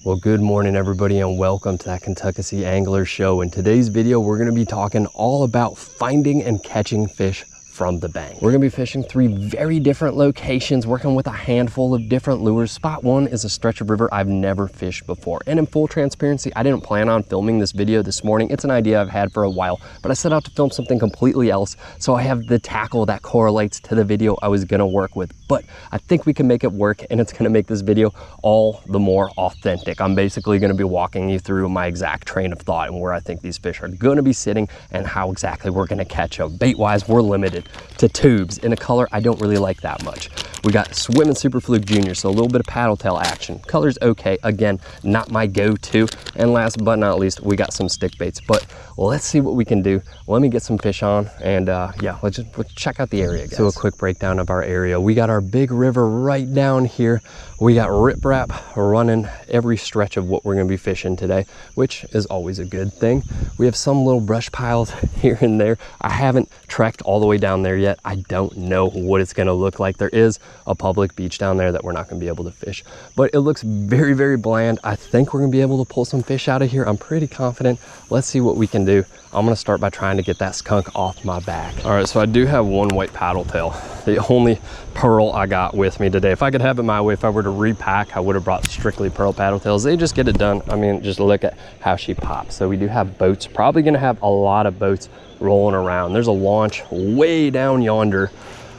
Well, good morning everybody and welcome to that Kentuckessee Angler Show. In today's video, we're gonna be talking all about finding and catching fish from the bank. We're gonna be fishing 3 very different locations, working with a handful of different lures. Spot 1 is a stretch of river I've never fished before. And in full transparency, I didn't plan on filming this video this morning. It's an idea I've had for a while, but I set out to film something completely else. So I have the tackle that correlates to the video I was gonna work with. But I think we can make it work, and it's gonna make this video all the more authentic. I'm basically gonna be walking you through my exact train of thought and where I think these fish are gonna be sitting and how exactly we're gonna catch them. Bait-wise, we're limited to tubes in a color I don't really like that much. We got Swim and Super Fluke Junior, so a little bit of paddle tail action. Color's okay, again, not my go-to. And last but not least, we got some stick baits. But let's see what we can do. Let me get some fish on, and yeah, let's check out the area, guys. So a quick breakdown of our area. We got our big river right down here. We got riprap running every stretch of what we're gonna be fishing today, which is always a good thing. We have some little brush piles here and there. I haven't trekked all the way down there yet. I don't know what it's gonna look like. There is a public beach down there that we're not gonna be able to fish, but it looks very, very bland. I think we're gonna be able to pull some fish out of here. I'm pretty confident. Let's see what we can do. I'm gonna start by trying to get that skunk off my back. All right, so I do have one white paddle tail, the only pearl I got with me today. If I could have it my way, if I were to repack, I would have brought strictly pearl paddle tails. They just get it done. I mean, just look at how she pops. So we do have boats, probably gonna have a lot of boats rolling around. There's a launch way down yonder,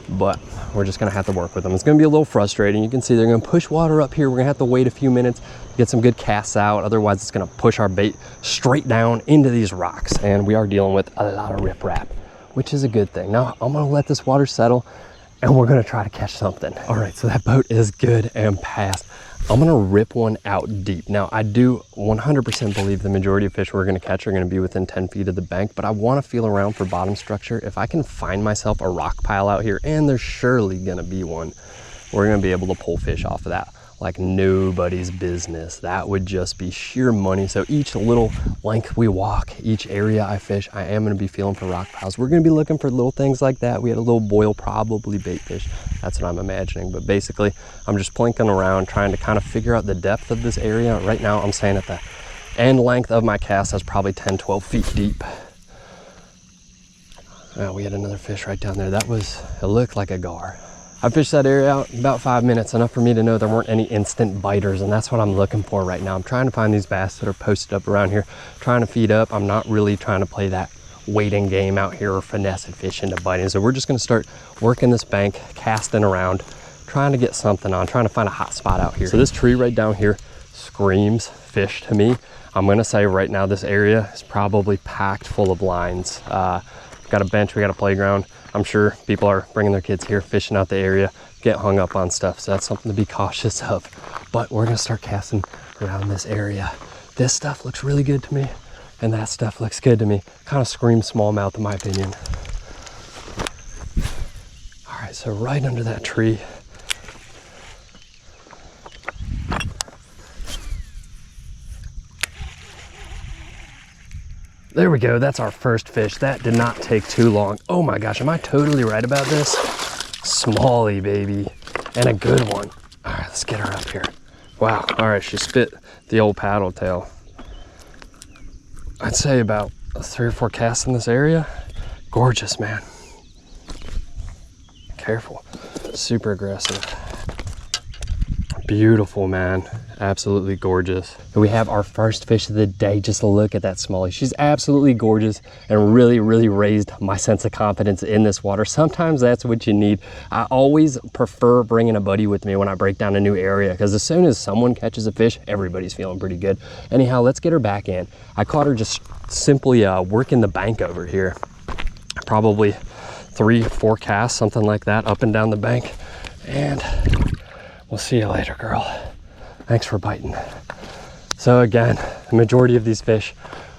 but we're just gonna have to work with them. It's gonna be a little frustrating. You can see they're gonna push water up here. We're gonna have to wait a few minutes, get some good casts out. Otherwise, it's gonna push our bait straight down into these rocks. And we are dealing with a lot of riprap, which is a good thing. Now, I'm gonna let this water settle and we're gonna try to catch something. All right, so that boat is good and past. I'm gonna rip one out deep. Now, I do 100% believe the majority of fish we're gonna catch are gonna be within 10 feet of the bank, but I wanna feel around for bottom structure. If I can find myself a rock pile out here, and there's surely gonna be one, we're gonna be able to pull fish off of that like nobody's business. That would just be sheer money. So each little length we walk, each area I fish, I am gonna be feeling for rock piles. We're gonna be looking for little things like that. We had a little boil, probably bait fish. That's what I'm imagining. But basically, I'm just plinking around, trying to kind of figure out the depth of this area. Right now, I'm saying at the end length of my cast, that's probably 10, 12 feet deep. We had another fish right down there. It looked like a gar. I fished that area out about 5 minutes, enough for me to know there weren't any instant biters, and that's what I'm looking for right now. I'm trying to find these bass that are posted up around here, trying to feed up. I'm not really trying to play that waiting game out here or finesse and fish into biting. So we're just gonna start working this bank, casting around, trying to get something on, trying to find a hot spot out here. So this tree right down here screams fish to me. I'm gonna say right now this area is probably packed full of lines. We've got a bench, we got a playground. I'm sure people are bringing their kids here, fishing out the area, get hung up on stuff. So that's something to be cautious of. But we're gonna start casting around this area. This stuff looks really good to me, and that stuff looks good to me. Kind of screams smallmouth in my opinion. All right, so right under that tree, there we go, that's our first fish. That did not take too long. Oh my gosh, am I totally right about this? Smallie, baby, and a good one. All right, let's get her up here. Wow, all right, she spit the old paddle tail. I'd say about 3 or 4 casts in this area. Gorgeous, man. Careful, super aggressive. Beautiful, man. Absolutely gorgeous. And we have our first fish of the day. Just look at that smallie. She's absolutely gorgeous and really, really raised my sense of confidence in this water. Sometimes that's what you need. I always prefer bringing a buddy with me when I break down a new area, because as soon as someone catches a fish, everybody's feeling pretty good. Anyhow, let's get her back in. I caught her just simply working the bank over here. Probably 3, 4 casts, something like that, up and down the bank. And we'll see you later, girl. Thanks for biting. So again, the majority of these fish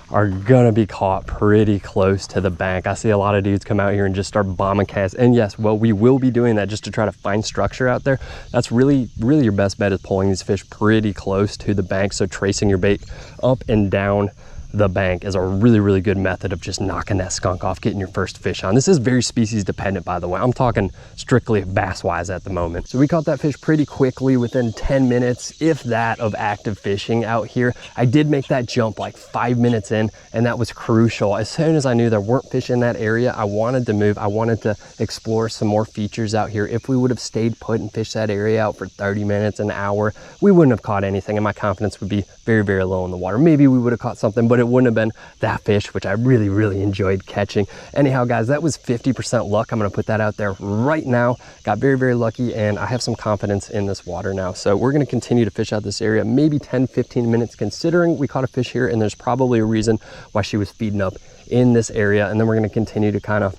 are gonna be caught pretty close to the bank. I see a lot of dudes come out here and just start bombing casts. And yes, well, we will be doing that just to try to find structure out there. That's really your best bet, is pulling these fish pretty close to the bank. So tracing your bait up and down the bank is a really, really good method of just knocking that skunk off, getting your first fish on. This is very species dependent, by the way. I'm talking strictly bass wise at the moment. So we caught that fish pretty quickly within 10 minutes, if that, of active fishing out here. I did make that jump like 5 minutes in, and that was crucial. As soon as I knew there weren't fish in that area, I wanted to move. I wanted to explore some more features out here. If we would have stayed put and fished that area out for 30 minutes, an hour, we wouldn't have caught anything, and my confidence would be very, very low in the water. Maybe we would have caught something, but it wouldn't have been that fish, which I really, really enjoyed catching. Anyhow, guys, that was 50% luck. I'm going to put that out there right now. Got very, very lucky, and I have some confidence in this water now. So we're going to continue to fish out this area, maybe 10, 15 minutes, considering we caught a fish here, and there's probably a reason why she was feeding up in this area. And then we're going to continue to kind of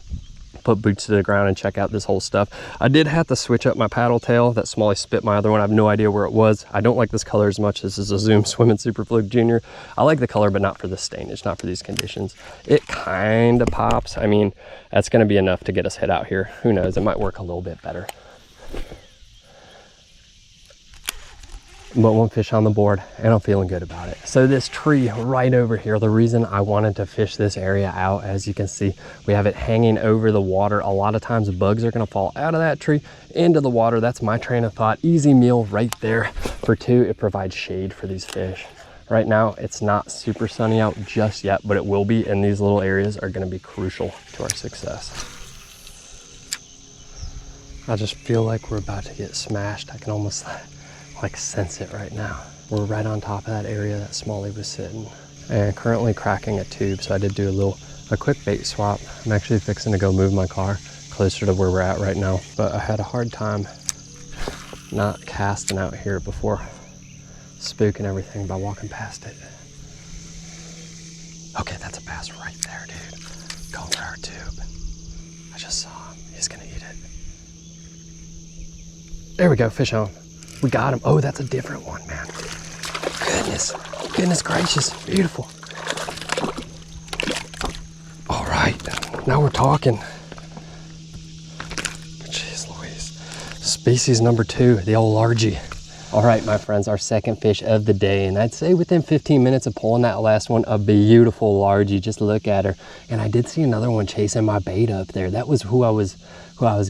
put boots to the ground and check out this whole stuff. I did have to switch up my paddle tail. That Smalley spit my other one. I have no idea where it was. I don't like this color as much. This is a Zoom Swimming Super Fluke Junior. I like the color, but not for the stainage, not for these conditions. It kind of pops. I mean, that's going to be enough to get us hit out here. Who knows? It might work a little bit better. But one fish on the board, and I'm feeling good about it. So this tree right over here, the reason I wanted to fish this area out, as you can see, we have it hanging over the water. A lot of times bugs are gonna fall out of that tree into the water. That's my train of thought. Easy meal right there. For two, it provides shade for these fish. Right now, it's not super sunny out just yet, but it will be, and these little areas are gonna be crucial to our success. I just feel like we're about to get smashed. I can almost like sense it right now. We're right on top of that area that Smalley was sitting, and currently cracking a tube. So I did do a quick bait swap. I'm actually fixing to go move my car closer to where we're at right now, but I had a hard time not casting out here before spooking everything by walking past it. Okay, that's a bass right there, dude. Going for our tube. I just saw him. He's gonna eat it. There we go, fish on. We got him. Oh, that's a different one, man. Goodness gracious, beautiful. All right, now we're talking. Jeez Louise. Species number 2, the old largie. All right, my friends, our second fish of the day, and I'd say within 15 minutes of pulling that last one, a beautiful largie. Just look at her. And I did see another one chasing my bait up there. That was who I was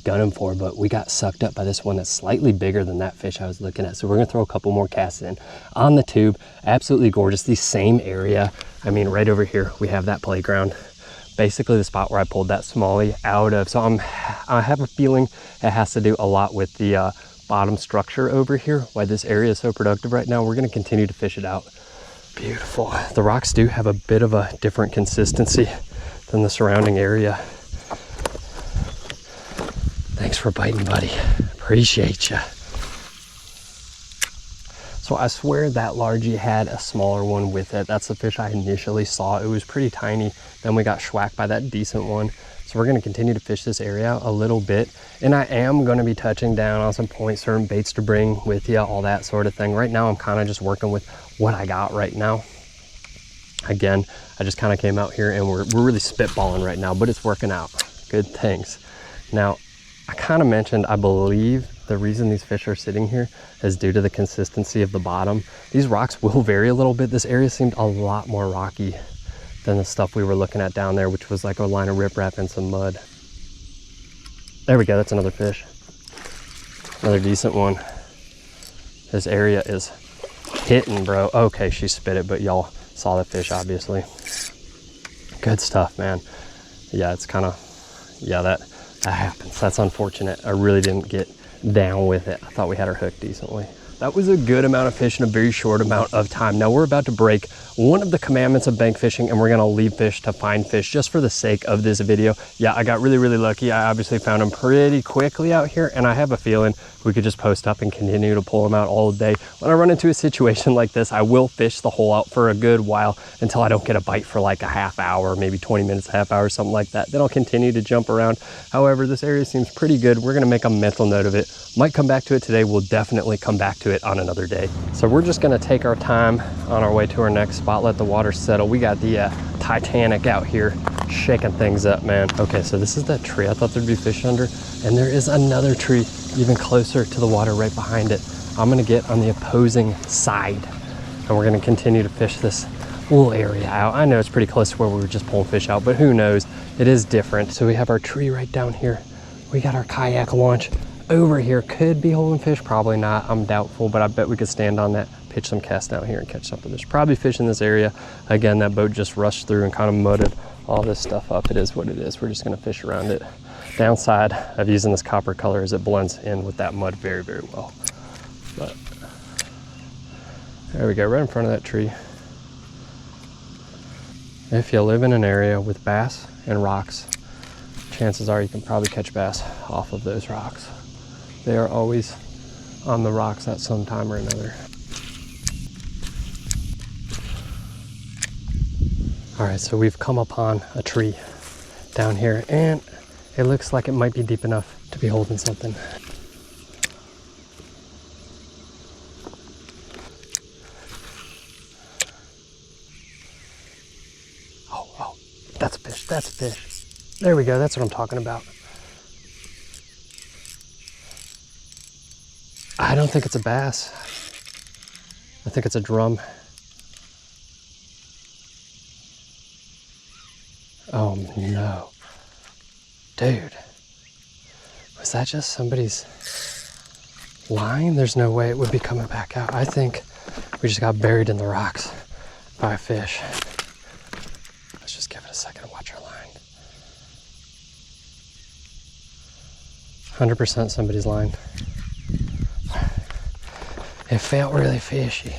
gunning for, but we got sucked up by this one that's slightly bigger than that fish I was looking at. So we're gonna throw a couple more casts in on the tube. Absolutely gorgeous. The same area. I mean, right over here, we have that playground. Basically the spot where I pulled that Smalley out of. So I have a feeling it has to do a lot with the bottom structure over here, why this area is so productive right now. We're gonna continue to fish it out. Beautiful. The rocks do have a bit of a different consistency than the surrounding area. Thanks for biting, buddy. Appreciate you. So I swear that largie had a smaller one with it. That's the fish I initially saw. It was pretty tiny. Then we got schwacked by that decent one. So we're gonna continue to fish this area out a little bit. And I am gonna be touching down on some points, certain baits to bring with you, all that sort of thing. Right now, I'm kind of just working with what I got right now. Again, I just kind of came out here and we're really spitballing right now, but it's working out. Good things. Now, I kind of mentioned, I believe the reason these fish are sitting here is due to the consistency of the bottom. These rocks will vary a little bit. This area seemed a lot more rocky than the stuff we were looking at down there, which was like a line of riprap and some mud. There we go, that's another fish. Another decent one. This area is hitting, bro. Okay, she spit it, but y'all saw the fish, obviously. Good stuff, man. Yeah, it's kind of, yeah, that happens. That's unfortunate. I really didn't get down with it. I thought we had her hooked decently. That was a good amount of fish in a very short amount of time. Now we're about to break one of the commandments of bank fishing, and we're gonna leave fish to find fish just for the sake of this video. Yeah, I got really, really lucky. I obviously found them pretty quickly out here, and I have a feeling we could just post up and continue to pull them out all day. When I run into a situation like this, I will fish the hole out for a good while until I don't get a bite for like a half hour, maybe 20 minutes, a half hour, something like that. Then I'll continue to jump around. However, this area seems pretty good. We're gonna make a mental note of it. Might come back to it today. We'll definitely come back to it on another day. So we're just gonna take our time on our way to our next spot, let the water settle. We got the Titanic out here shaking things up, man. Okay, so this is that tree I thought there'd be fish under, and there is another tree even closer to the water right behind it. I'm gonna get on the opposing side, and we're gonna continue to fish this little area out. I know it's pretty close to where we were just pulling fish out, but who knows? It is different. So we have our tree right down here. We got our kayak launch over here. Could be holding fish, probably not. I'm doubtful, but I bet we could stand on that, pitch some casts down here and catch something. There's probably fish in this area. Again, that boat just rushed through and kind of mudded all this stuff up. It is what it is. We're just gonna fish around it. Downside of using this copper color is it blends in with that mud very, very well. But there we go, right in front of that tree. If you live in an area with bass and rocks, chances are you can probably catch bass off of those rocks. They are always on the rocks at some time or another. All right, so we've come upon a tree down here and it looks like it might be deep enough to be holding something. Oh, that's a fish, that's a fish. There we go, that's what I'm talking about. I don't think it's a bass. I think it's a drum. Oh no. Dude, was that just somebody's line? There's no way it would be coming back out. I think we just got buried in the rocks by a fish. Let's just give it a second to watch our line. 100% somebody's line. It felt really fishy.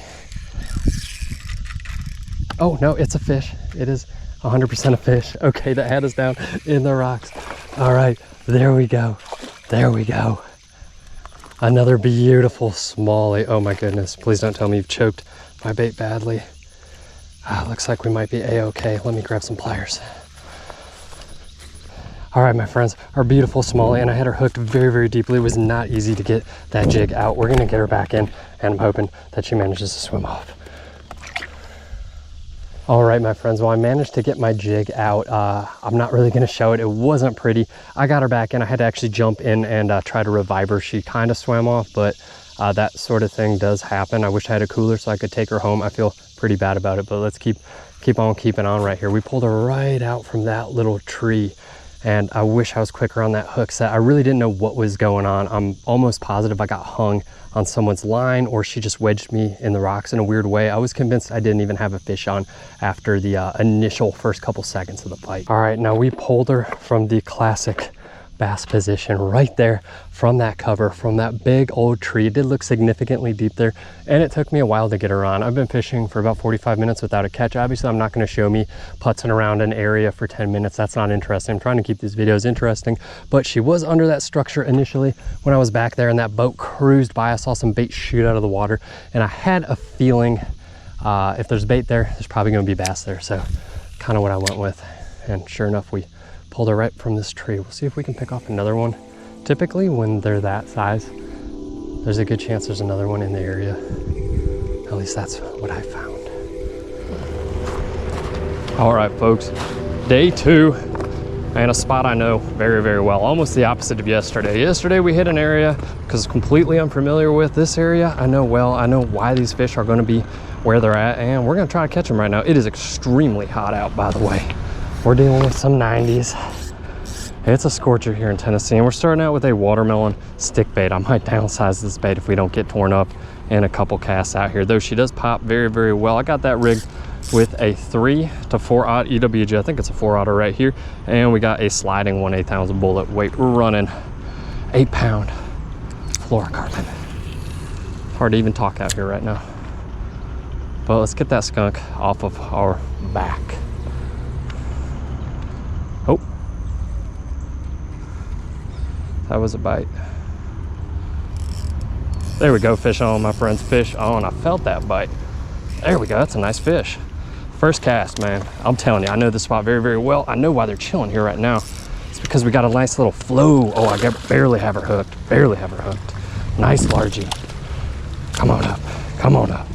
Oh no, it's a fish. It is 100% a fish. Okay, that had us down in the rocks. All right, there we go. There we go. Another beautiful smallie. Oh my goodness, please don't tell me you've choked my bait badly. Looks like we might be a-okay. Let me grab some pliers. All right, my friends, our beautiful smallie, and I had her hooked very, very deeply. It was not easy to get that jig out. We're gonna get her back in, and I'm hoping that she manages to swim off. All right, my friends, well, I managed to get my jig out. I'm not really gonna show it. It wasn't pretty. I got her back in. I had to actually jump in and try to revive her. She kind of swam off, but that sort of thing does happen. I wish I had a cooler so I could take her home. I feel pretty bad about it, but let's keep on keeping on right here. We pulled her right out from that little tree, and I wish I was quicker on that hook set. I really didn't know what was going on. I'm almost positive I got hung on someone's line, or she just wedged me in the rocks in a weird way. I was convinced I didn't even have a fish on after the initial first couple seconds of the bite. All right, now we pulled her from the classic bass position right there from that cover, from that big old tree. It did look significantly deep there, and it took me a while to get her on. I've been fishing for about 45 minutes without a catch. Obviously, I'm not going to show me putzing around an area for 10 minutes. That's not interesting. I'm trying to keep these videos interesting, but she was under that structure initially when I was back there, and that boat cruised by. I saw some bait shoot out of the water, and I had a feeling if there's bait there, there's probably going to be bass there. So kind of what I went with, and sure enough, we pulled her right from this tree. We'll see if we can pick off another one. Typically when they're that size, there's a good chance there's another one in the area. At least that's what I found. All right, folks, day 2 and a spot I know very, very well. Almost the opposite of yesterday. Yesterday we hit an area because completely unfamiliar with. This area I know well. I know why these fish are going to be where they're at, and we're going to try to catch them right now. It is extremely hot out, by the way. We're dealing with some 90s. It's a scorcher here in Tennessee, and we're starting out with a watermelon stick bait. I might downsize this bait if we don't get torn up in a couple casts out here, though she does pop very, very well. I got that rigged with a 3 to 4/0 EWG. I think it's a 4/0 right here, and we got a sliding 1/8 ounce bullet weight. We're running 8-pound fluorocarbon. Hard to even talk out here right now. But let's get that skunk off of our back. Oh, that was a bite. There we go, fish on, my friends, fish on. I felt that bite. There we go, that's a nice fish. First cast, man. I'm telling you, I know this spot very, very well. I know why they're chilling here right now. It's because we got a nice little flow. Oh, I barely have her hooked, barely have her hooked. Nice largie. Come on up, come on up.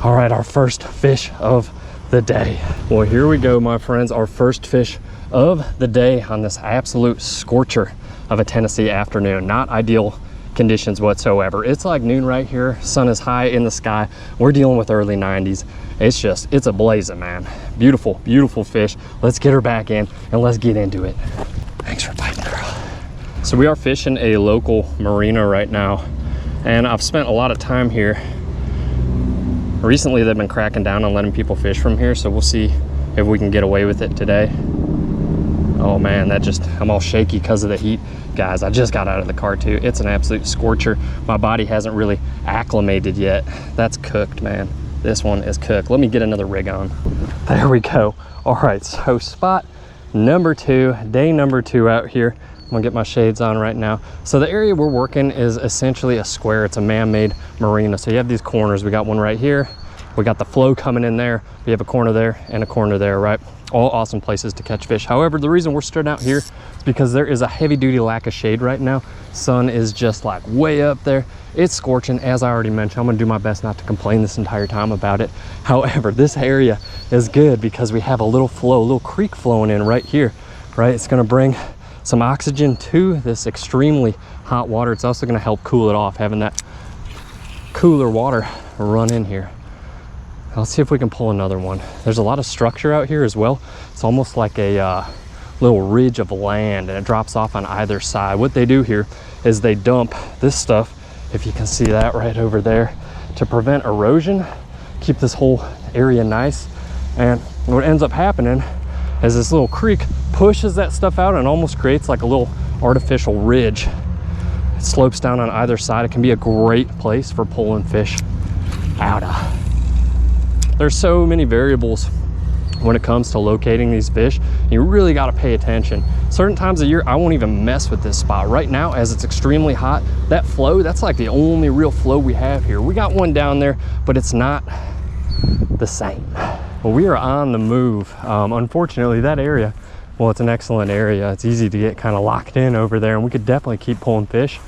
All right, our first fish of the day. Well, here we go, my friends, our first fish of the day on this absolute scorcher of a Tennessee afternoon. Not ideal conditions whatsoever. It's like noon right here, sun is high in the sky. We're dealing with early 90s. It's a blazing, man. Beautiful, beautiful fish. Let's get her back in and let's get into it. Thanks for biting, girl. So we are fishing a local marina right now, and I've spent a lot of time here. Recently they've been cracking down on letting people fish from here, so we'll see if we can get away with it today. Oh man, I'm all shaky because of the heat. Guys, I just got out of the car too. It's an absolute scorcher. My body hasn't really acclimated yet. That's cooked, man. This one is cooked. Let me get another rig on. There we go. All right, so spot number 2, day number 2 out here. I'm gonna get my shades on right now. So the area we're working is essentially a square. It's a man-made marina. So you have these corners. We got one right here. We got the flow coming in there. We have a corner there and a corner there, right? All awesome places to catch fish. However, the reason we're stood out here is because there is a heavy duty lack of shade right now. Sun is just like way up there. It's scorching, as I already mentioned. I'm gonna do my best not to complain this entire time about it. However, this area is good because we have a little flow, a little creek flowing in right here, right? It's gonna bring some oxygen to this extremely hot water. It's also gonna help cool it off, having that cooler water run in here. Let's see if we can pull another one. There's a lot of structure out here as well. It's almost like a little ridge of land, and it drops off on either side. What they do here is they dump this stuff, if you can see that right over there, to prevent erosion, keep this whole area nice. And what ends up happening is this little creek pushes that stuff out and almost creates like a little artificial ridge. It slopes down on either side. It can be a great place for pulling fish out of. There's so many variables when it comes to locating these fish. You really got to pay attention. Certain times of year, I won't even mess with this spot. Right now, as it's extremely hot, that flow, that's like the only real flow we have here. We got one down there, but it's not the same. Well, we are on the move. Unfortunately, that area, well, it's an excellent area. It's easy to get kind of locked in over there, and we could definitely keep pulling fish.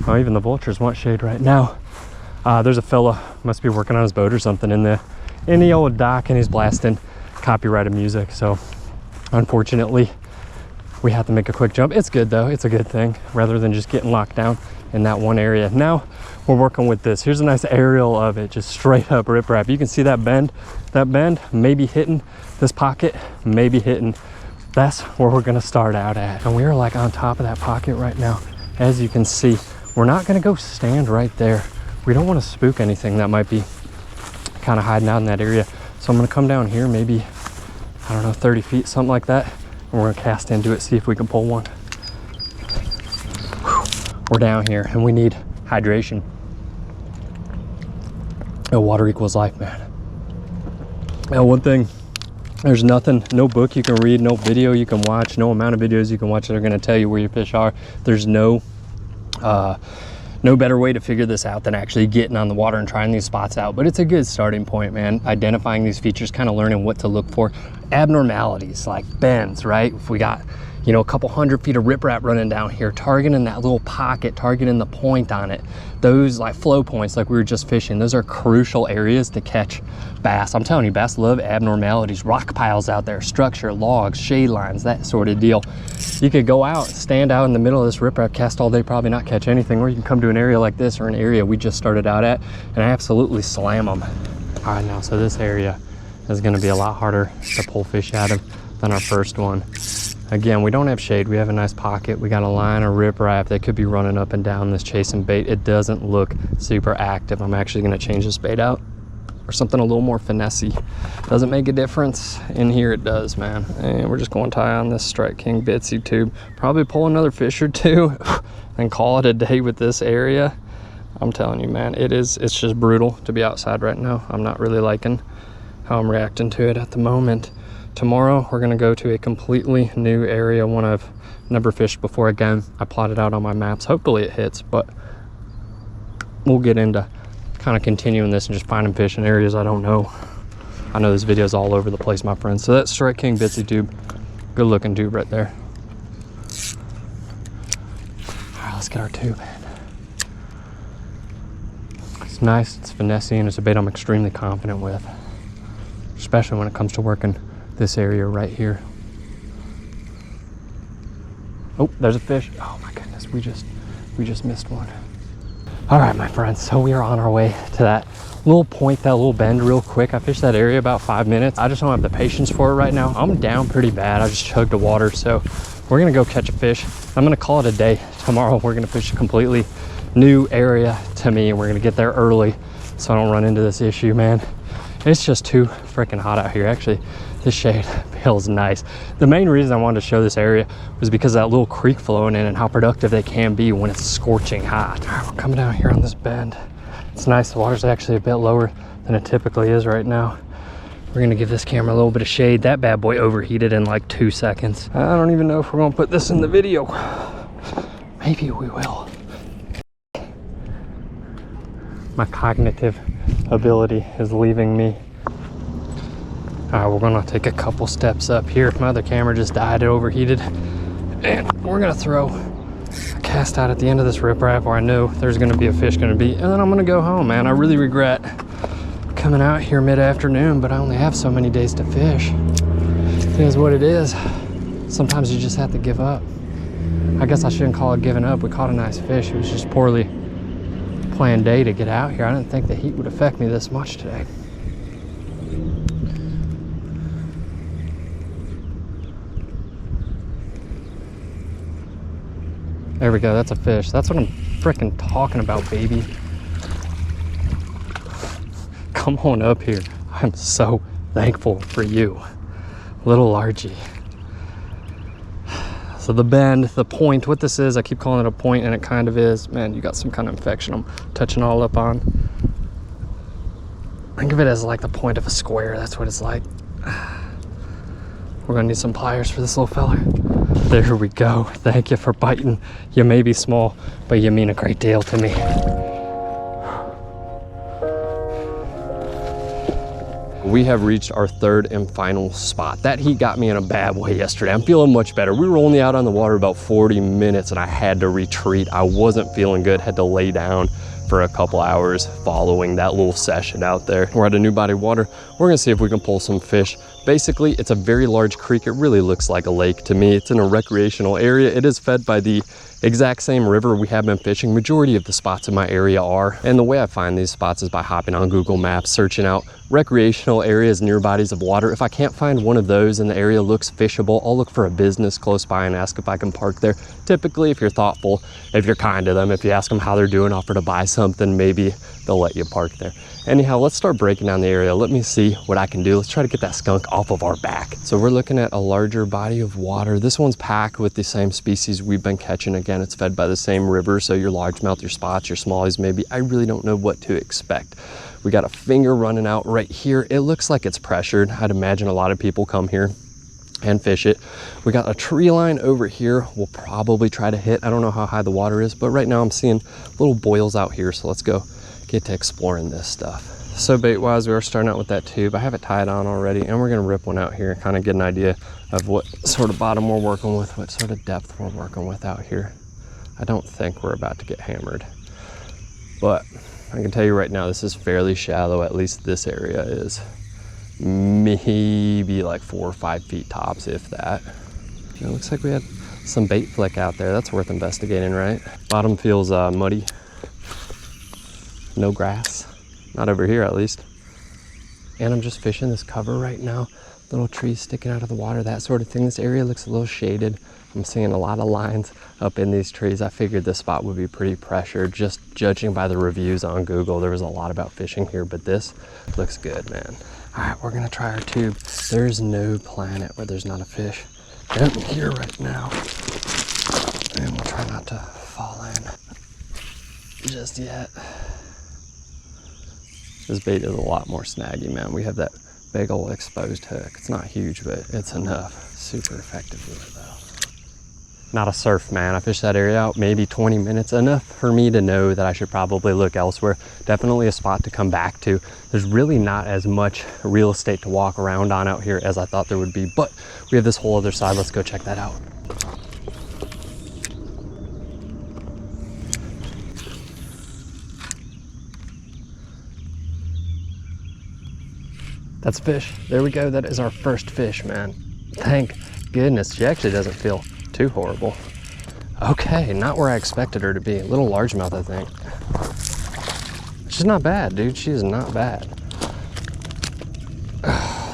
Oh, even the vultures want shade right now. There's a fella, must be working on his boat or something in the old dock, and he's blasting copyrighted music. So unfortunately we have to make a quick jump. It's good though, it's a good thing, rather than just getting locked down in that one area. Now we're working with this. Here's a nice aerial of it, just straight up riprap. You can see that bend maybe hitting this pocket, maybe hitting. That's where we're gonna start out at, and we're like on top of that pocket right now. As you can see, we're not gonna go stand right there. We don't want to spook anything that might be kind of hiding out in that area. So I'm gonna come down here, maybe, I don't know, 30 feet, something like that. And we're gonna cast into it, see if we can pull one. We're down here and we need hydration. Water equals life, man. Now, one thing, there's nothing, no book you can read, no video you can watch, no amount of videos you can watch that are gonna tell you where your fish are. There's no better way to figure this out than actually getting on the water and trying these spots out. But it's a good starting point, man. Identifying these features, kind of learning what to look for. Abnormalities like bends, right? If we got, you know, a couple 100 feet of riprap running down here, targeting that little pocket, targeting the point on it. Those like flow points like we were just fishing, those are crucial areas to catch bass. I'm telling you, bass love abnormalities. Rock piles out there, structure, logs, shade lines, that sort of deal. You could go out, stand out in the middle of this riprap, cast all day, probably not catch anything, or you can come to an area like this or an area we just started out at and absolutely slam them. All right, now, so this area is gonna be a lot harder to pull fish out of than our first one. Again, we don't have shade. We have a nice pocket. We got a line of riprap that could be running up and down this chasing bait. It doesn't look super active. I'm actually gonna change this bait out or something a little more finessey. Doesn't make a difference. In here it does, man. And we're just going to tie on this Strike King Bitsy tube. Probably pull another fish or two and call it a day with this area. I'm telling you, man, it's just brutal to be outside right now. I'm not really liking how I'm reacting to it at the moment. Tomorrow, we're gonna go to a completely new area, one I've never fished before. Again, I plotted out on my maps. Hopefully it hits, but we'll get into kind of continuing this and just finding fish in areas I don't know. I know this video's all over the place, my friends. So that's Strike King Bitsy tube. Good looking tube right there. All right, let's get our tube in. It's nice, it's finessey, and it's a bait I'm extremely confident with, especially when it comes to working this area right here. Oh, there's a fish. Oh my goodness, we just missed one. All right, my friends, so we are on our way to that little point, that little bend real quick. I fished that area about 5 minutes. I just don't have the patience for it right now. I'm down pretty bad. I just chugged the water. So we're gonna go catch a fish. I'm gonna call it a day. Tomorrow we're gonna fish a completely new area to me. We're gonna get there early so I don't run into this issue, man. It's just too freaking hot out here. Actually, this shade feels nice. The main reason I wanted to show this area was because of that little creek flowing in and how productive they can be when it's scorching hot. All right, we're coming down here on this bend. It's nice. The water's actually a bit lower than it typically is right now. We're gonna give this camera a little bit of shade. That bad boy overheated in like 2 seconds. I don't even know if we're gonna put this in the video. Maybe we will. My cognitive ability is leaving me. All right, we're gonna take a couple steps up here. My other camera just died, it overheated. And we're gonna throw a cast out at the end of this riprap where I know there's gonna be a fish gonna be, and then I'm gonna go home, man. I really regret coming out here mid-afternoon, but I only have so many days to fish. It is what it is. Sometimes you just have to give up. I guess I shouldn't call it giving up. We caught a nice fish. It was just poorly planned day to get out here. I didn't think the heat would affect me this much today. There we go, that's a fish. That's what I'm freaking talking about, baby. Come on up here. I'm so thankful for you, little Largy. So the bend, the point, what this is, I keep calling it a point and it kind of is. Man, you got some kind of infection I'm touching all up on. Think of it as like the point of a square. That's what it's like. We're gonna need some pliers for this little fella. There we go. Thank you for biting. You may be small, but you mean a great deal to me. We have reached our third and final spot. That heat got me in a bad way yesterday. I'm feeling much better. We were only out on the water about 40 minutes and I had to retreat. I wasn't feeling good, had to lay down for a couple hours following that little session out there. We're at a new body of water. We're gonna see if we can pull some fish. Basically, it's a very large creek. It really looks like a lake to me. It's in a recreational area. It is fed by the exact same river we have been fishing. Majority of the spots in my area are. And the way I find these spots is by hopping on Google Maps, searching out recreational areas near bodies of water. If I can't find one of those and the area looks fishable, I'll look for a business close by and ask if I can park there. Typically, if you're thoughtful, if you're kind to them, if you ask them how they're doing, offer to buy something, maybe they'll let you park there. Anyhow, let's start breaking down the area. Let me see what I can do. Let's try to get that skunk off of our back. So we're looking at a larger body of water. This one's packed with the same species we've been catching. Again, it's fed by the same river. So your largemouth, your spots, your smallies, maybe. I really don't know what to expect. We got a finger running out right here. It looks like it's pressured. I'd imagine a lot of people come here and fish it. We got a tree line over here. We'll probably try to hit. I don't know how high the water is, but right now I'm seeing little boils out here. So let's go get to exploring this stuff. So bait wise, we are starting out with that tube. I have it tied on already, and we're gonna rip one out here and kind of get an idea of what sort of bottom we're working with, what sort of depth we're working with out here. I don't think we're about to get hammered, but I can tell you right now, this is fairly shallow. At least this area is. Maybe like 4 or 5 feet tops, if that. It looks like we had some bait flick out there. That's worth investigating, right? Bottom feels muddy. No grass, not over here at least. And I'm just fishing this cover right now. Little trees sticking out of the water, that sort of thing. This area looks a little shaded. I'm seeing a lot of lines up in these trees. I figured this spot would be pretty pressured. Just judging by the reviews on Google, there was a lot about fishing here, but this looks good, man. All right, we're gonna try our tube. There's no planet where there's not a fish. Down here right now. And we'll try not to fall in just yet. This bait is a lot more snaggy, man. We have that big old exposed hook. It's not huge, but it's enough. Super effective lure though. Not a surf, man. I fished that area out maybe 20 minutes, enough for me to know that I should probably look elsewhere. Definitely a spot to come back to. There's really not as much real estate to walk around on out here as I thought there would be, but we have this whole other side. Let's go check that out. That's fish. There we go. That is our first fish, man. Thank goodness. She actually doesn't feel too horrible. Okay, not where I expected her to be. A little largemouth, I think. She's not bad, dude. She is not bad.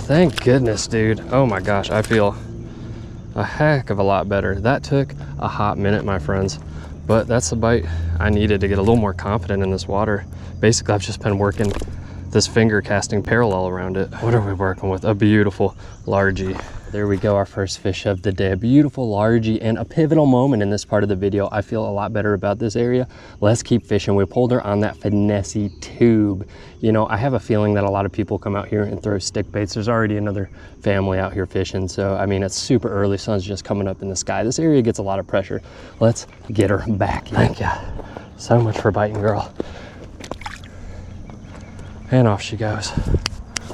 Thank goodness, dude. Oh my gosh, I feel a heck of a lot better. That took a hot minute, my friends, but that's the bite I needed to get a little more confident in this water. Basically, I've just been working this finger casting parallel around it. What are we working with? A beautiful largie. There we go, our first fish of the day. A beautiful largie and a pivotal moment in this part of the video. I feel a lot better about this area. Let's keep fishing. We pulled her on that finesse tube. You know, I have a feeling that a lot of people come out here and throw stick baits. There's already another family out here fishing. So, I mean, it's super early. Sun's just coming up in the sky. This area gets a lot of pressure. Let's get her back. Thank you so much for biting, girl. And off she goes.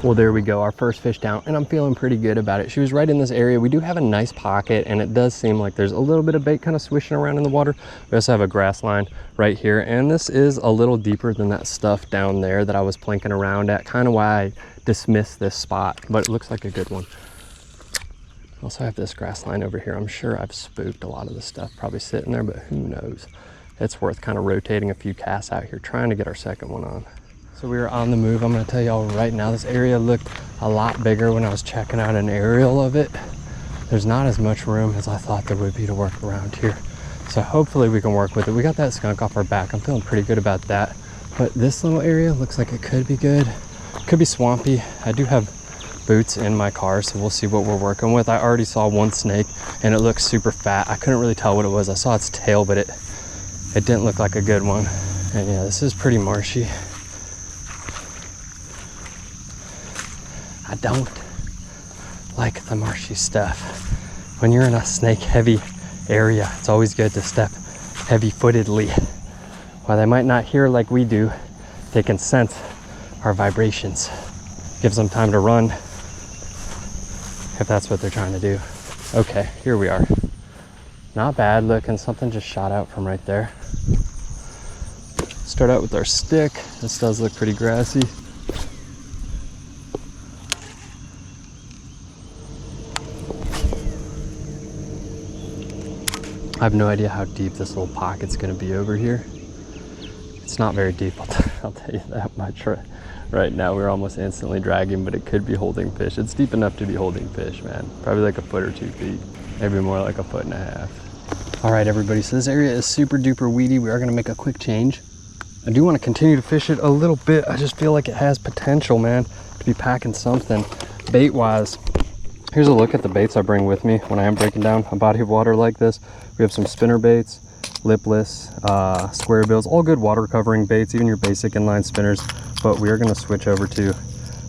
Well, there we go, our first fish down, and I'm feeling pretty good about it. She was right in this area. We do have a nice pocket, and it does seem like there's a little bit of bait kind of swishing around in the water. We also have a grass line right here, and this is a little deeper than that stuff down there that I was planking around at, kind of why I dismissed this spot, but it looks like a good one. Also have this grass line over here. I'm sure I've spooked a lot of the stuff probably sitting there, but who knows? It's worth kind of rotating a few casts out here, trying to get our second one on. So we are on the move. I'm going to tell y'all right now, this area looked a lot bigger when I was checking out an aerial of it. There's not as much room as I thought there would be to work around here. So hopefully we can work with it. We got that skunk off our back. I'm feeling pretty good about that. But this little area looks like it could be good. Could be swampy. I do have boots in my car, so we'll see what we're working with. I already saw one snake and it looks super fat. I couldn't really tell what it was. I saw its tail, but it didn't look like a good one. And yeah, this is pretty marshy. I don't like the marshy stuff. When you're in a snake heavy area, it's always good to step heavy-footedly. While they might not hear like we do, they can sense our vibrations. Gives them time to run if that's what they're trying to do. Okay, here we are. Not bad looking, something just shot out from right there. Start out with our stick. This does look pretty grassy. I have no idea how deep this little pocket's gonna be over here. It's not very deep, I'll tell you that much. Right now we're almost instantly dragging, but it could be holding fish. It's deep enough to be holding fish, man. Probably like a foot or 2 feet, maybe more like a 1.5 feet. All right, everybody, so this area is super duper weedy. We are gonna make a quick change. I do wanna continue to fish it a little bit. I just feel like it has potential, man, to be packing something. Bait-wise, here's a look at the baits I bring with me when I am breaking down a body of water like this. We have some spinner baits, lipless, square bills, all good water covering baits, even your basic inline spinners. But we are gonna switch over to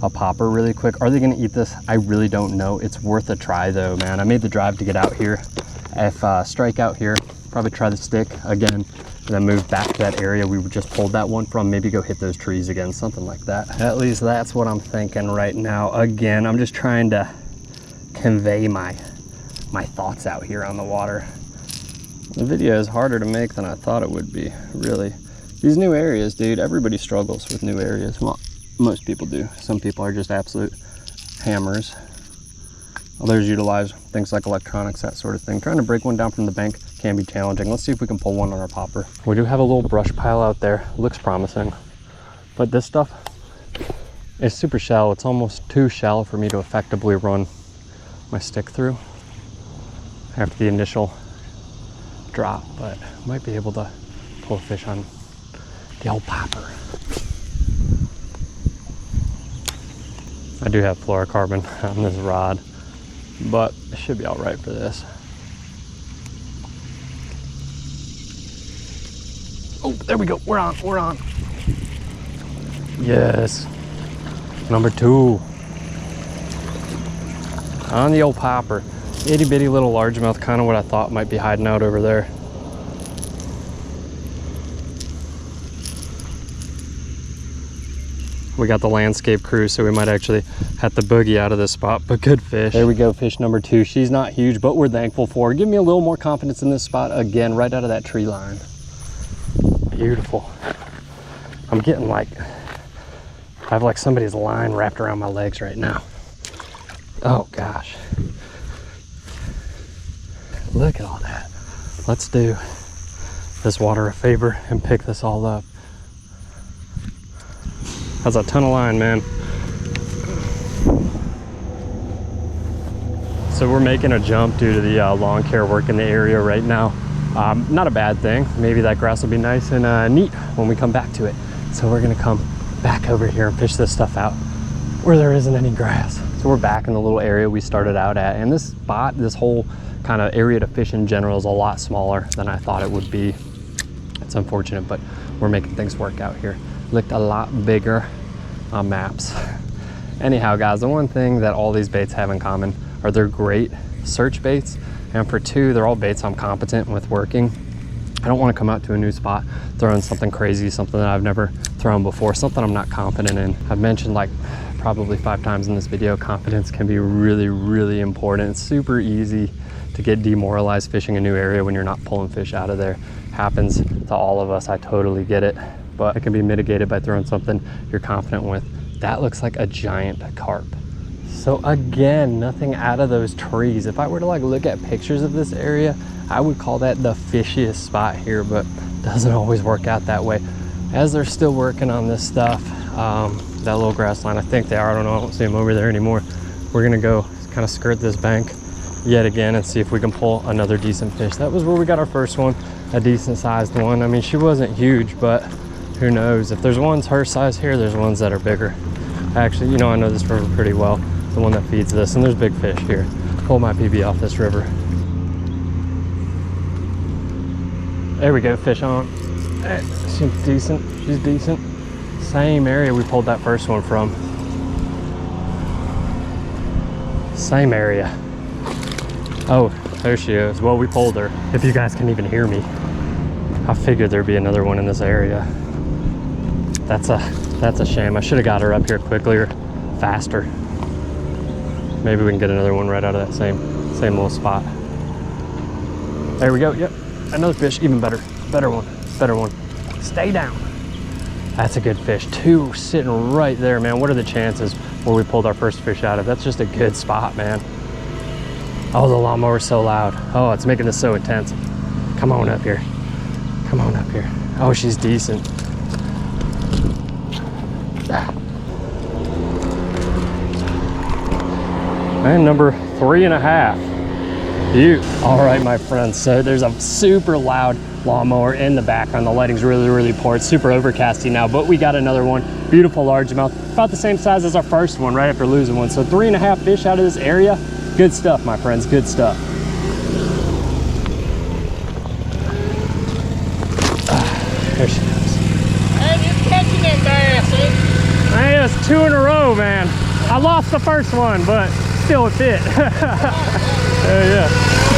a popper really quick. Are they gonna eat this? I really don't know. It's worth a try though, man. I made the drive to get out here. If strike out here, probably try the stick again, and then move back to that area we just pulled that one from. Maybe go hit those trees again, something like that. At least that's what I'm thinking right now. Again, I'm just trying to convey my thoughts out here on the water. The video is harder to make than I thought it would be, really. These new areas, dude, everybody struggles with new areas. Well, most people do. Some people are just absolute hammers. Others utilize things like electronics, that sort of thing. Trying to break one down from the bank can be challenging. Let's see if we can pull one on our popper. We do have a little brush pile out there. Looks promising. But this stuff is super shallow. It's almost too shallow for me to effectively run my stick through after the initial drop, but might be able to pull a fish on the old popper. I do have fluorocarbon on this rod, but it should be all right for this. Oh, there we go. We're on. Yes. Number 2. On the old popper. Itty bitty little largemouth, kind of what I thought might be hiding out over there. We got the landscape crew, so we might actually have to boogie out of this spot, but good fish. There we go, fish number 2. She's not huge, but we're thankful for her. Give me a little more confidence in this spot again, right out of that tree line. Beautiful. I'm getting like, I have like somebody's line wrapped around my legs right now. Oh gosh. Look at all that. Let's do this water a favor and pick this all up. That's a ton of line, man. So we're making a jump due to the lawn care work in the area right now. Not a bad thing. Maybe that grass will be nice and neat when we come back to it. So we're gonna come back over here and fish this stuff out where there isn't any grass. So we're back in the little area we started out at, and this spot, this whole kind of area to fish in general, is a lot smaller than I thought it would be. It's unfortunate, but we're making things work out here. Looked a lot bigger on maps. Anyhow, guys, the one thing that all these baits have in common are they're great search baits, and for two, they're all baits I'm competent with working. I don't want to come out to a new spot throwing something crazy, something that I've never thrown before, something I'm not confident in. I've mentioned like probably 5 times in this video, confidence can be really, really important. It's super easy to get demoralized fishing a new area when you're not pulling fish out of there. Happens to all of us, I totally get it, but it can be mitigated by throwing something you're confident with. That looks like a giant carp. So again, nothing out of those trees. If I were to like look at pictures of this area, I would call that the fishiest spot here, but doesn't always work out that way. As they're still working on this stuff, that little grass line, I think they are, I don't know, I don't see them over there anymore. We're gonna go kind of skirt this bank yet again and see if we can pull another decent fish. That was where we got our first one, a decent sized one. I mean, she wasn't huge, but who knows? If there's ones her size here, there's ones that are bigger. Actually, you know, I know this river pretty well, the one that feeds this, and there's big fish here. Pull my PB off this river. There we go, fish on. She's decent, she's decent. Same area we pulled that first one from. Same area. Oh, there she is. Well, we pulled her. If you guys can even hear me. I figured there'd be another one in this area. That's a shame. I should have got her up here quickly or faster. Maybe we can get another one right out of that same little spot. There we go. Yep, another fish, even better. Better one. Stay down. That's a good fish. 2 sitting right there, man. What are the chances where we pulled our first fish out of? That's just a good spot, man. Oh, the lawnmower's so loud. Oh, it's making this so intense. Come on up here. Come on up here. Oh, she's decent. And number 3.5. All right, my friends, so there's a super loud lawnmower in the background. The lighting's really, really poor. It's super overcasty now, but we got another one. Beautiful largemouth, about the same size as our first one right after losing one. So 3.5 fish out of this area. Good stuff, my friends, good stuff. There she goes. Hey, you're catching that bass, eh? Hey, that's 2 in a row, man. I lost the first one, but still a fit. Yeah.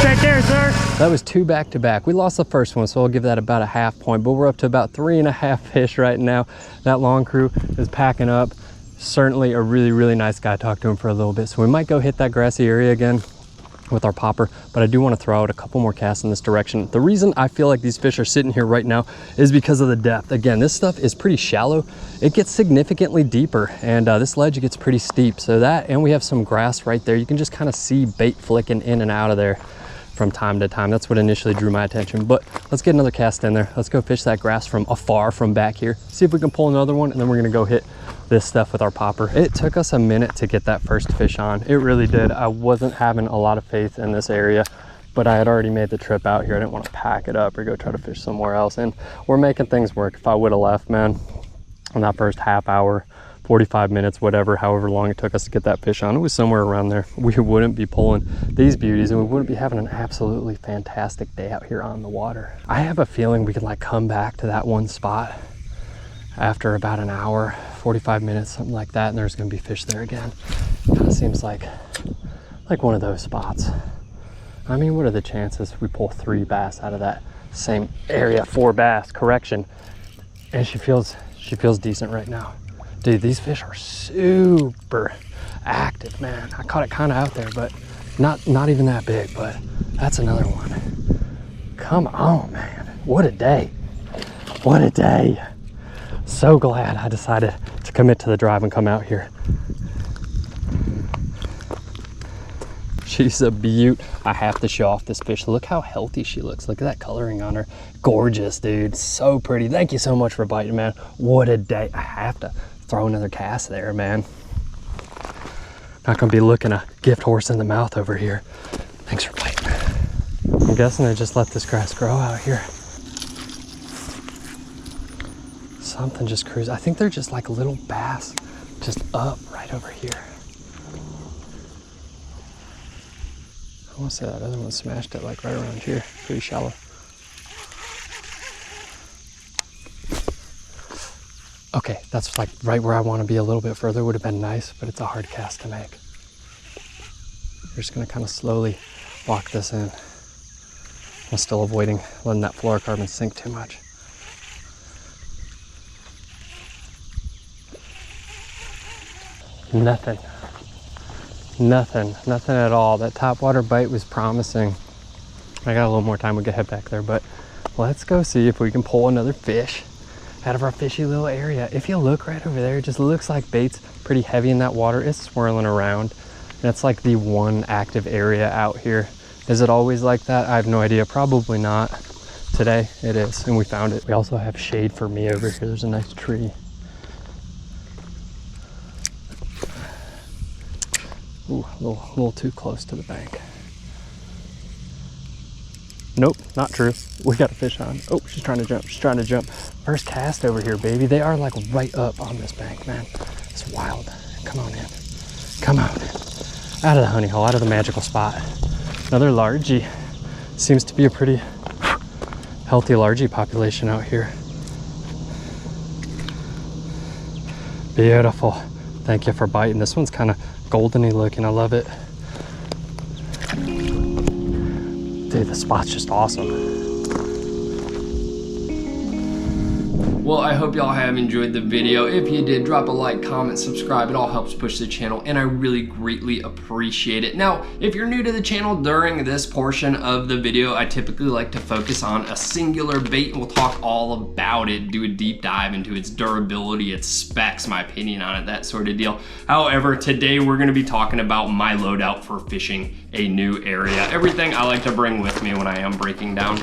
Take care, sir. That was 2 back-to-back. We lost the first one, so I'll give that about a half point, but we're up to about 3.5 fish right now. That long crew is packing up. Certainly a really, really nice guy. Talked to him for a little bit, so we might go hit that grassy area again with our popper, but I do want to throw out a couple more casts in this direction. The reason I feel like these fish are sitting here right now is because of the depth. Again, this stuff is pretty shallow. It gets significantly deeper, and this ledge gets pretty steep. So that, and we have some grass right there. You can just kind of see bait flicking in and out of there from time to time. That's what initially drew my attention, but let's get another cast in there. Let's go fish that grass from afar from back here, see if we can pull another one, and then we're gonna go hit this stuff with our popper. It took us a minute to get that first fish on. It really did. I wasn't having a lot of faith in this area, but I had already made the trip out here. I didn't want to pack it up or go try to fish somewhere else, and we're making things work. If I would have left, man, on that first half hour, 45 minutes, whatever, however long it took us to get that fish on, it was somewhere around there. We wouldn't be pulling these beauties, and we wouldn't be having an absolutely fantastic day out here on the water. I have a feeling we could like come back to that one spot after about an hour, 45 minutes, something like that, and there's gonna be fish there again. Kind of seems like one of those spots. I mean, what are the chances we pull 3 bass out of that same area? 4 bass, correction. And she feels decent right now. Dude, these fish are super active, man. I caught it kind of out there, but not even that big, but that's another one. Come on, man. What a day. What a day. So glad I decided to commit to the drive and come out here. She's a beaut. I have to show off this fish. Look how healthy she looks. Look at that coloring on her. Gorgeous, dude. So pretty. Thank you so much for biting, man. What a day. I have to throw another cast there, man. Not gonna be looking a gift horse in the mouth over here. Thanks for biting. I'm guessing they just let this grass grow out here. Something just cruised. I think they're just like little bass just up right over here. I want to say that other one smashed it like right around here. Pretty shallow. Okay, that's like right where I want to be. A little bit further would have been nice, but it's a hard cast to make. We're just gonna kind of slowly lock this in. I'm still avoiding letting that fluorocarbon sink too much. Nothing at all. That topwater bite was promising. I got a little more time, we could head back there, but let's go see if we can pull another fish out of our fishy little area. If you look right over there, it just looks like bait's pretty heavy in that water. It's swirling around, and it's like the one active area out here. Is it always like that? I have no idea. Probably not. Today it is, and we found it. We also have shade for me over here. There's a nice tree. Ooh, a little too close to the bank. Nope, not true. We got a fish on. Oh, she's trying to jump. She's trying to jump. First cast over here, baby. They are like right up on this bank, man. It's wild. Come on in. Come on in. Out of the honey hole, out of the magical spot. Another largie. Seems to be a pretty healthy largie population out here. Beautiful. Thank you for biting. This one's kind of goldeny looking. I love it. Dude, the spot's just awesome. Well, I hope y'all have enjoyed the video. If you did, drop a like, comment, subscribe. It all helps push the channel, and I really greatly appreciate it. Now, if you're new to the channel, during this portion of the video, I typically like to focus on a singular bait, and we'll talk all about it, do a deep dive into its durability, its specs, my opinion on it, that sort of deal. However, today we're gonna be talking about my loadout for fishing a new area. Everything I like to bring with me when I am breaking down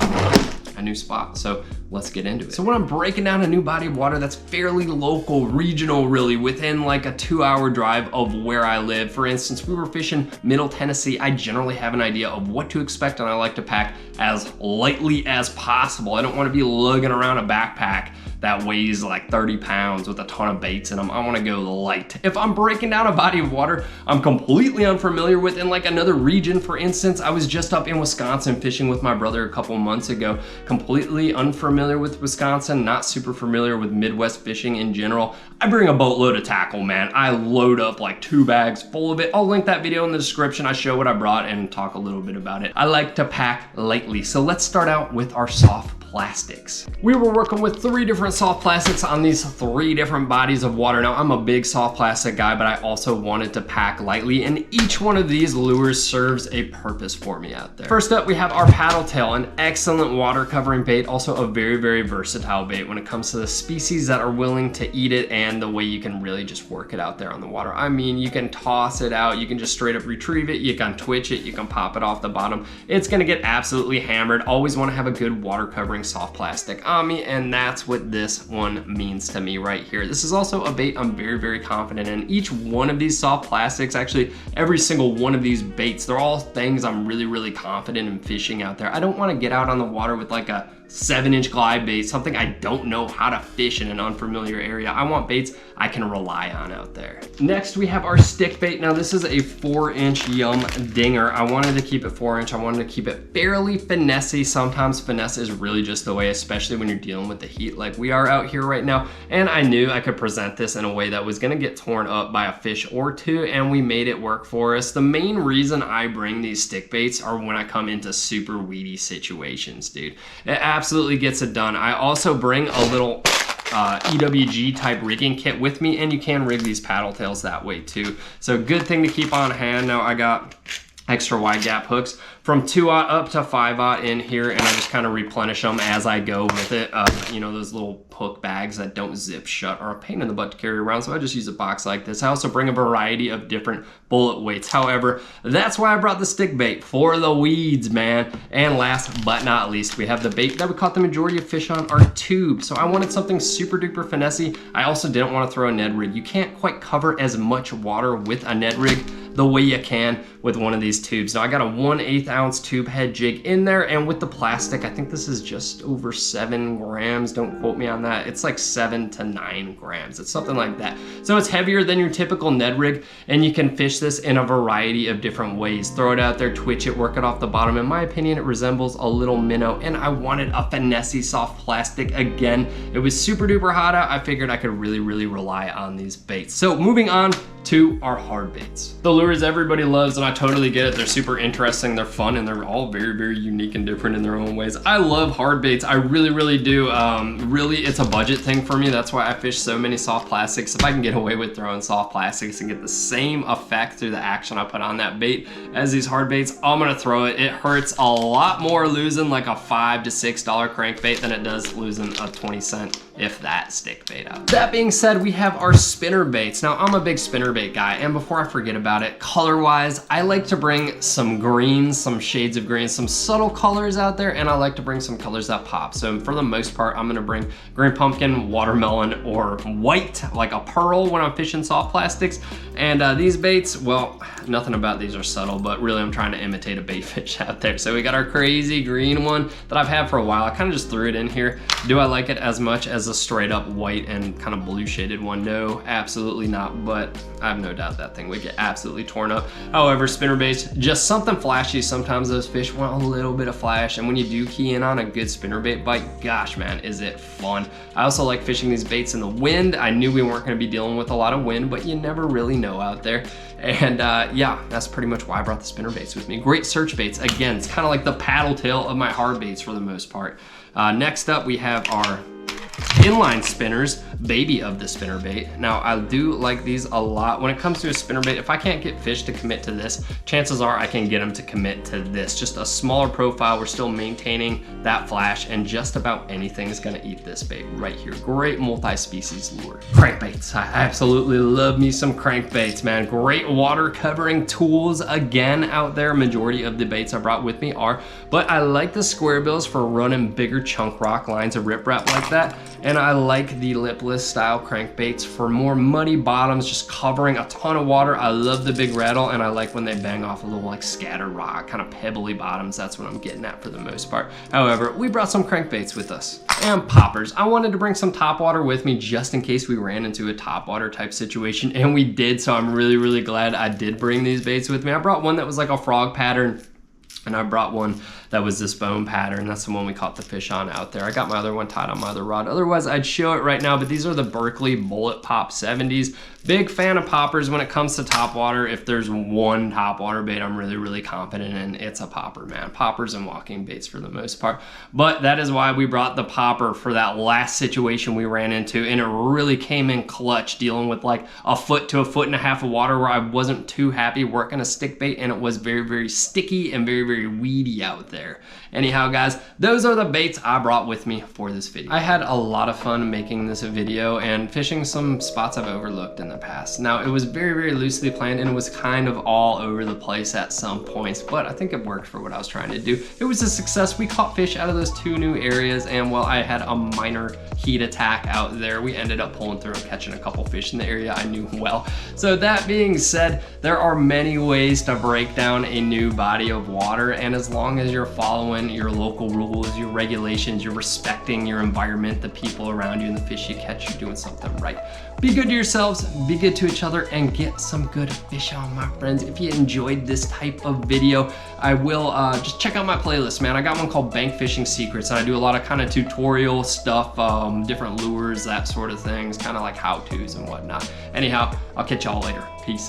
a new spot. So let's get into it. So when I'm breaking down a new body of water that's fairly local, regional really, within like a 2-hour drive of where I live. For instance, we were fishing Middle Tennessee. I generally have an idea of what to expect, and I like to pack as lightly as possible. I don't want to be lugging around a backpack that weighs like 30 pounds with a ton of baits in them. I want to go light. If I'm breaking down a body of water I'm completely unfamiliar with in like another region, for instance, I was just up in Wisconsin fishing with my brother a couple months ago, completely unfamiliar with Wisconsin, not super familiar with Midwest fishing in general. I bring a boatload of tackle, man. I load up like 2 bags full of it. I'll link that video in the description. I show what I brought and talk a little bit about it. I like to pack lightly. So let's start out with our soft plastics. We were working with 3 different soft plastics on these 3 different bodies of water. Now, I'm a big soft plastic guy, but I also wanted to pack lightly, and each one of these lures serves a purpose for me out there. First up, we have our paddle tail, an excellent water covering bait, also a very, very versatile bait when it comes to the species that are willing to eat it and the way you can really just work it out there on the water. I mean, you can toss it out, you can just straight up retrieve it, you can twitch it, you can pop it off the bottom. It's gonna get absolutely hammered. Always wanna have a good water covering soft plastic on me, and that's what this one means to me right here. This is also a bait I'm very, very confident in. Each one of these soft plastics, actually every single one of these baits, they're all things I'm really, really confident in fishing out there. I don't want to get out on the water with like a 7-inch glide bait, something I don't know how to fish in an unfamiliar area. I want baits I can rely on out there. Next, we have our stick bait. Now, this is a 4-inch Yum Dinger. I wanted to keep it 4-inch. I wanted to keep it fairly finessey. Sometimes finesse is really just the way, especially when you're dealing with the heat like we are out here right now. And I knew I could present this in a way that was gonna get torn up by a fish or two, and we made it work for us. The main reason I bring these stick baits are when I come into super weedy situations, dude. It absolutely gets it done. I also bring a little EWG type rigging kit with me, and you can rig these paddle tails that way too. So good thing to keep on hand. Now I got extra wide gap hooks from 2/0 up to 5/0 in here, and I just kind of replenish them as I go with it. You know, those little hook bags that don't zip shut are a pain in the butt to carry around, so I just use a box like this. I also bring a variety of different bullet weights. However, that's why I brought the stick bait, for the weeds, man. And last but not least, we have the bait that we caught the majority of fish on, our tube. So I wanted something super duper finessey. I also didn't want to throw a Ned rig. You can't quite cover as much water with a Ned rig the way you can with one of these tubes. Now I got a 1/8 ounce tube head jig in there, and with the plastic, I think this is just over 7 grams. Don't quote me on that. It's like 7 to 9 grams. It's something like that. So it's heavier than your typical Ned rig, and you can fish this in a variety of different ways. Throw it out there, twitch it, work it off the bottom. In my opinion, it resembles a little minnow, and I wanted a finessey soft plastic again. It was super duper hot out. I figured I could really rely on these baits. So moving on to our hard baits. The lures everybody loves, and I totally get it. They're super interesting, they're fun, and they're all very unique and different in their own ways. I love hard baits, I really do. Really, it's a budget thing for me. That's why I fish so many soft plastics. If I can get away with throwing soft plastics and get the same effect through the action I put on that bait as these hard baits, I'm gonna throw it. It hurts a lot more losing like a $5 to $6 crankbait than it does losing a 20-cent, if that, stick bait out. That being said, we have our spinner baits. Now, I'm a big spinner bait guy, and before I forget about it, color-wise, I like to bring some greens, some shades of green, some subtle colors out there, and I like to bring some colors that pop. So for the most part, I'm gonna bring green pumpkin, watermelon, or white, like a pearl when I'm fishing soft plastics. And these baits, well, nothing about these are subtle, but really I'm trying to imitate a bait fish out there. So we got our crazy green one that I've had for a while. I kind of just threw it in here. Do I like it as much as a straight up white and kind of blue shaded one? No, absolutely not, but I have no doubt that thing would get absolutely torn up. However, spinner baits, just something flashy. Sometimes those fish want a little bit of flash, and when you do key in on a good spinner bait bite, gosh man, is it fun. I also like fishing these baits in the wind. I knew we weren't gonna be dealing with a lot of wind, but you never really know out there. And yeah, that's pretty much why I brought the spinner baits with me. Great search baits. Again, it's kind of like the paddle tail of my hard baits for the most part. Next up, we have our inline spinners, baby of the spinner bait. Now, I do like these a lot. When it comes to a spinner bait, if I can't get fish to commit to this, chances are I can get them to commit to this. Just a smaller profile, we're still maintaining that flash, and just about anything is gonna eat this bait right here. Great multi-species lure. Crankbaits, I absolutely love me some crankbaits, man. Great water covering tools again out there. Majority of the baits I brought with me are, but I like the square bills for running bigger chunk rock lines of riprap like that. And I like the lipless style crankbaits for more muddy bottoms, just covering a ton of water. I love the big rattle, and I like when they bang off a little like scatter rock, kind of pebbly bottoms. That's what I'm getting at for the most part. However, we brought some crankbaits with us. And poppers. I wanted to bring some topwater with me just in case we ran into a topwater type situation, and we did, so I'm really glad I did bring these baits with me. I brought one that was like a frog pattern, and I brought one that was this bone pattern. That's the one we caught the fish on out there. I got my other one tied on my other rod. Otherwise, I'd show it right now, but these are the Berkley Bullet Pop 70s. Big fan of poppers when it comes to topwater. If there's one topwater bait I'm really confident in, it's a popper, man. Poppers and walking baits for the most part. But that is why we brought the popper for that last situation we ran into, and it really came in clutch, dealing with like a foot to a foot and a half of water where I wasn't too happy working a stick bait, and it was very sticky and very weedy out there. Anyhow, guys, those are the baits I brought with me for this video. I had a lot of fun making this video and fishing some spots I've overlooked in the past. Now, it was very loosely planned, and it was kind of all over the place at some points, but I think it worked for what I was trying to do. It was a success. We caught fish out of those 2 new areas, and while I had a minor heat attack out there, we ended up pulling through and catching a couple fish in the area I knew well. So that being said, there are many ways to break down a new body of water, and as long as you're following your local rules, your regulations, you're respecting your environment, the people around you, and the fish you catch, you're doing something right. Be good to yourselves, be good to each other, and get some good fish on, my friends. If you enjoyed this type of video, I will just check out my playlist, man. I got one called Bank Fishing Secrets, and I do a lot of kind of tutorial stuff, different lures, that sort of things, kind of like how-tos and whatnot. Anyhow, I'll catch y'all later. Peace.